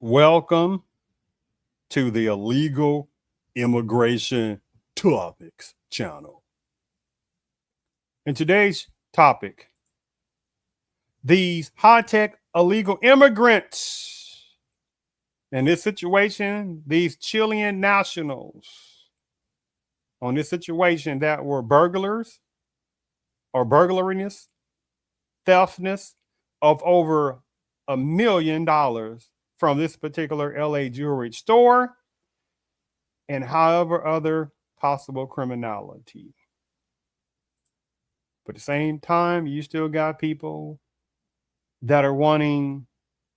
Welcome to the Illegal Immigration Topics channel. In today's topic, these high-tech illegal immigrants. In this situation, these Chilean nationals on this situation that were burglars or burglariness, theftness of over $1 million from this particular LA jewelry store and however other possible criminality. But at the same time, you still got people that are wanting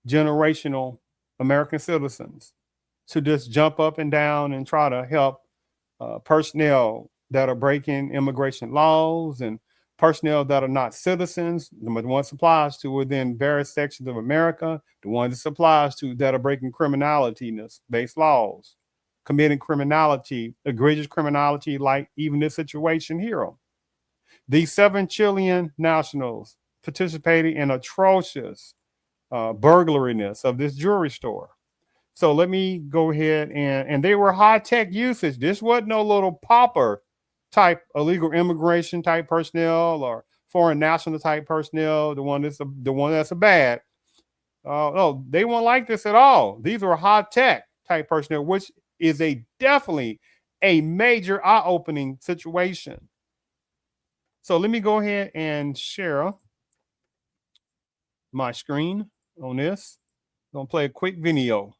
generational American citizens to just jump up and down and try to help personnel that are breaking immigration laws and personnel that are not citizens, the ones applies to within various sections of America, the ones it applies to that are breaking criminality-based laws, committing criminality, egregious criminality, like even this situation here. These 7 Chilean nationals participated in atrocious burglariness of this jewelry store. So let me go ahead and they were high-tech usage. This wasn't no little pauper type illegal immigration type personnel or foreign national type personnel, the one that's a bad. No, they weren't like this at all. These were high-tech type personnel, which is definitely a major eye-opening situation. So let me go ahead and share my screen on this. I'm gonna play a quick video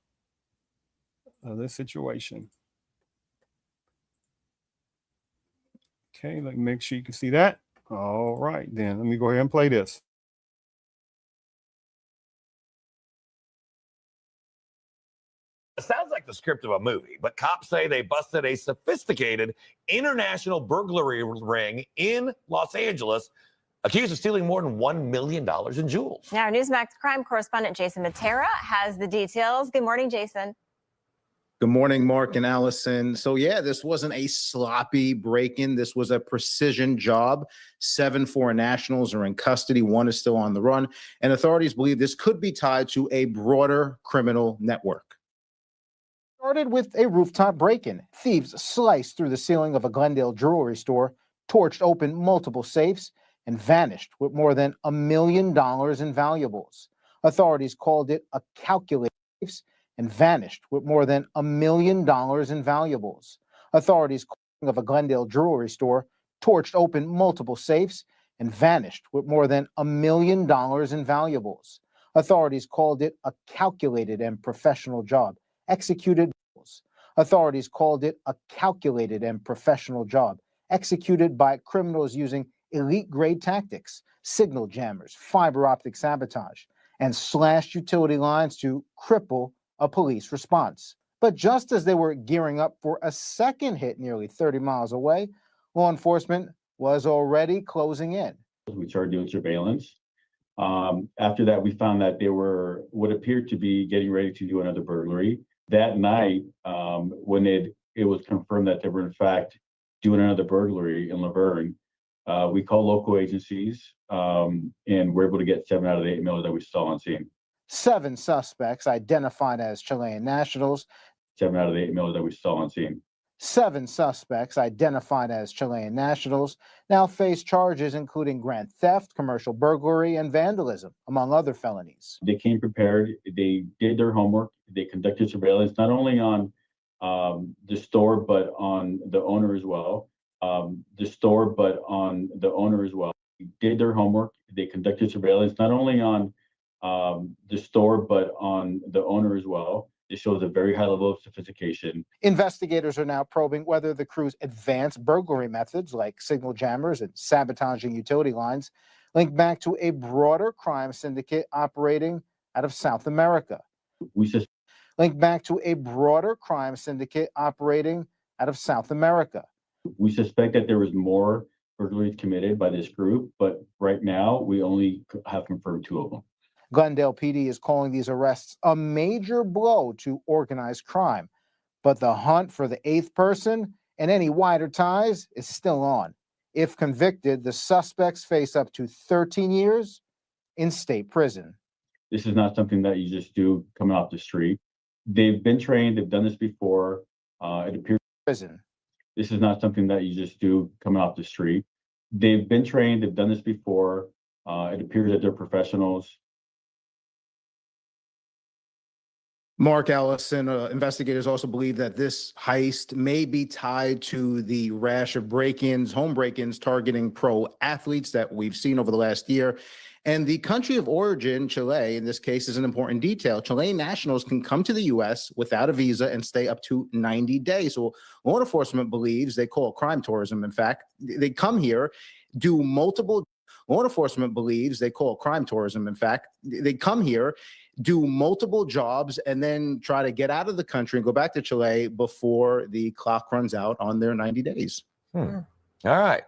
of this situation. Okay, let me make sure you can see that. All right, then let me go ahead and play this. It sounds like the script of a movie, but cops say they busted a sophisticated international burglary ring in Los Angeles, accused of stealing more than $1 million in jewels. Now, Newsmax crime correspondent Jason Matera has the details. Good morning, Jason. Good morning, Mark and Allison. So yeah, this wasn't a sloppy break-in. This was a precision job. 7 foreign nationals are in custody. 1 is still on the run. And authorities believe this could be tied to a broader criminal network. Started with a rooftop break-in. Thieves sliced through the ceiling of a Glendale jewelry store, torched open multiple safes, and vanished with more than $1 million in valuables. Authorities called it a calculated safes and vanished with more than $1 million in valuables. Authorities of a Glendale jewelry store torched open multiple safes and vanished with more than $1 million in valuables. Authorities called it a calculated and professional job, executed. Authorities called it a calculated and professional job, executed by criminals using elite-grade tactics, signal jammers, fiber optic sabotage, and slashed utility lines to cripple a police response. But just as they were gearing up for a second hit nearly 30 miles away, law enforcement was already closing in. We started doing surveillance. After that, we found that they were what appeared to be getting ready to do another burglary. That night, when it was confirmed that they were in fact doing another burglary in Laverne, we called local agencies and were able to get 7 out of the 8 million that we saw on scene. 7 suspects identified as Chilean nationals. 7 out of the 8 million that we saw on scene. 7 suspects identified as Chilean nationals now face charges including grand theft, commercial burglary, and vandalism, among other felonies. They came prepared. They did their homework. They conducted surveillance not only on the store, but on the owner as well. They did their homework. They conducted surveillance not only on the store, but on the owner as well. It shows a very high level of sophistication. Investigators are now probing whether the crew's advanced burglary methods, like signal jammers and sabotaging utility lines, link back to a broader crime syndicate operating out of South America. We suspect that there was more burglaries committed by this group, but right now we only have confirmed 2 of them. Glendale PD is calling these arrests a major blow to organized crime, but the hunt for the 8th person and any wider ties is still on. If convicted, the suspects face up to 13 years in state prison. This is not something that you just do coming off the street. They've been trained. They've done this before. It appears Prison. this is not something that you just do coming off the street. They've been trained. They've done this before. It appears that they're professionals. Mark Allison, investigators also believe that this heist may be tied to the rash of break-ins, home break-ins targeting pro athletes that we've seen over the last year. And the country of origin, Chile, in this case, is an important detail. Chilean nationals can come to the U.S. without a visa and stay up to 90 days. So law enforcement believes, they call it crime tourism, in fact. They come here, do multiple, law enforcement believes, they call it crime tourism, in fact. They come here, do multiple jobs, and then try to get out of the country and go back to Chile before the clock runs out on their 90 days. All right.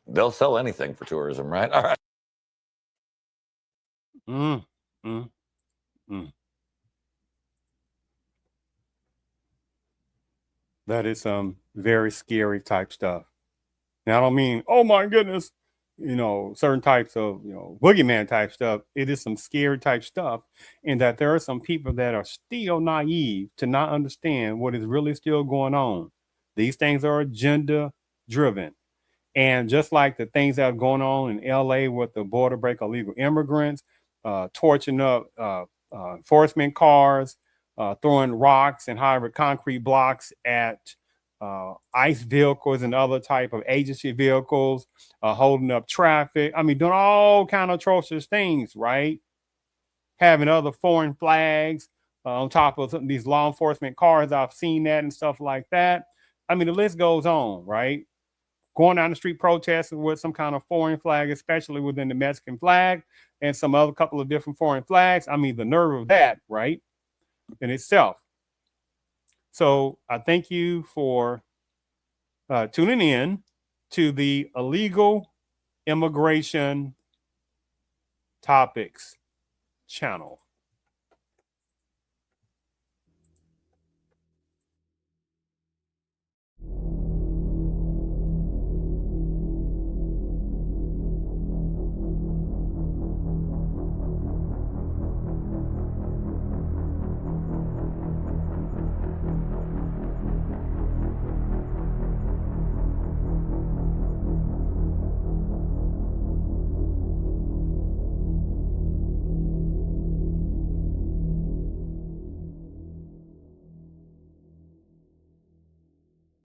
They'll sell anything for tourism, right? All right. That is some very scary type stuff. Now, I don't mean, oh my goodness, certain types of, boogeyman type stuff. It is some scary type stuff, in that there are some people that are still naive to not understand what is really still going on. These things are agenda driven. And just like the things that are going on in LA with the border break illegal immigrants, torching up enforcement cars, throwing rocks and hybrid concrete blocks at ICE vehicles and other type of agency vehicles, holding up traffic. I mean, doing all kind of atrocious things, right? Having other foreign flags on top of these law enforcement cars. I've seen that and stuff like that. I mean, the list goes on, right? Going down the street protesting with some kind of foreign flag, especially within the Mexican flag and some other couple of different foreign flags. I mean, the nerve of that, right, in itself. So I thank you for tuning in to the Illegal Immigration Topics channel.